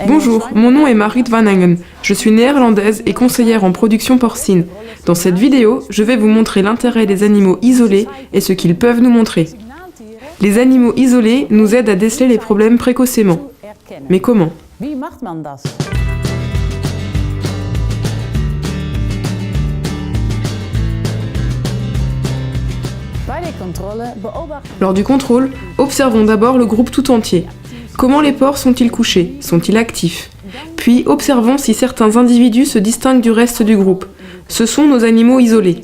Bonjour, mon nom est Marit Van Engen. Je suis néerlandaise et conseillère en production porcine. Dans cette vidéo, je vais vous montrer l'intérêt des animaux isolés et ce qu'ils peuvent nous montrer. Les animaux isolés nous aident à déceler les problèmes précocement. Mais comment ? Lors du contrôle, observons d'abord le groupe tout entier. Comment les porcs sont-ils couchés? Sont-ils actifs? Puis observons si certains individus se distinguent du reste du groupe. Ce sont nos animaux isolés.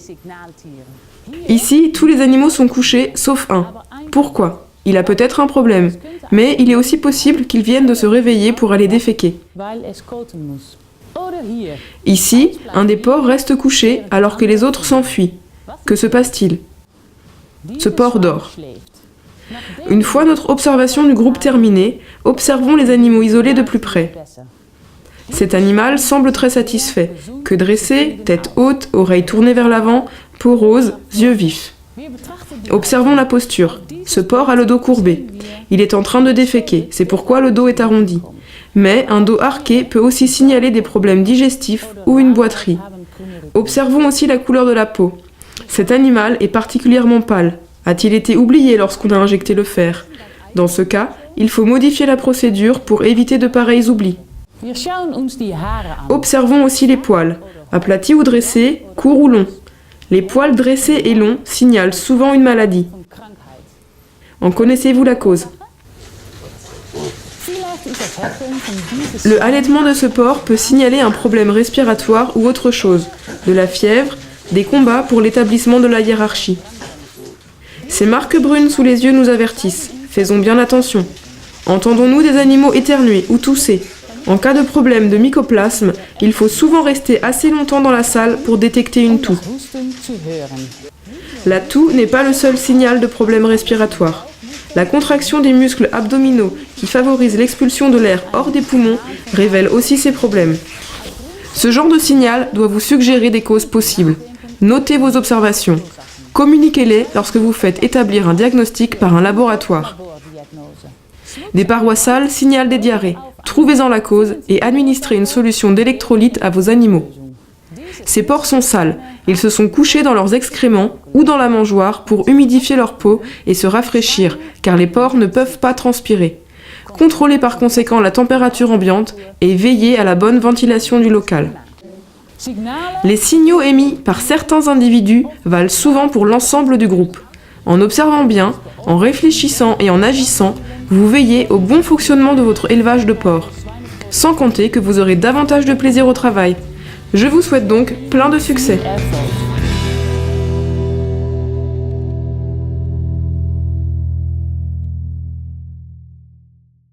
Ici, tous les animaux sont couchés, sauf un. Pourquoi? Il a peut-être un problème, mais il est aussi possible qu'il vienne de se réveiller pour aller déféquer. Ici, un des porcs reste couché alors que les autres s'enfuient. Que se passe-t-il? Ce porc dort. Une fois notre observation du groupe terminée, observons les animaux isolés de plus près. Cet animal semble très satisfait. Queue dressée, tête haute, oreilles tournées vers l'avant, peau rose, yeux vifs. Observons la posture. Ce porc a le dos courbé. Il est en train de déféquer, c'est pourquoi le dos est arrondi. Mais un dos arqué peut aussi signaler des problèmes digestifs ou une boiterie. Observons aussi la couleur de la peau. Cet animal est particulièrement pâle. A-t-il été oublié lorsqu'on a injecté le fer? Dans ce cas, il faut modifier la procédure pour éviter de pareils oublis. Observons aussi les poils. Aplatis ou dressés, courts ou longs. Les poils dressés et longs signalent souvent une maladie. En connaissez-vous la cause? Le halètement de ce porc peut signaler un problème respiratoire ou autre chose, de la fièvre, des combats pour l'établissement de la hiérarchie. Ces marques brunes sous les yeux nous avertissent. Faisons bien attention. Entendons-nous des animaux éternuer ou tousser? En cas de problème de mycoplasme, il faut souvent rester assez longtemps dans la salle pour détecter une toux. La toux n'est pas le seul signal de problème respiratoire. La contraction des muscles abdominaux qui favorise l'expulsion de l'air hors des poumons révèle aussi ces problèmes. Ce genre de signal doit vous suggérer des causes possibles. Notez vos observations. Communiquez-les lorsque vous faites établir un diagnostic par un laboratoire. Des parois sales signalent des diarrhées. Trouvez-en la cause et administrez une solution d'électrolyte à vos animaux. Ces porcs sont sales. Ils se sont couchés dans leurs excréments ou dans la mangeoire pour humidifier leur peau et se rafraîchir, car les porcs ne peuvent pas transpirer. Contrôlez par conséquent la température ambiante et veillez à la bonne ventilation du local. Les signaux émis par certains individus valent souvent pour l'ensemble du groupe. En observant bien, en réfléchissant et en agissant, vous veillez au bon fonctionnement de votre élevage de porcs. Sans compter que vous aurez davantage de plaisir au travail. Je vous souhaite donc plein de succès.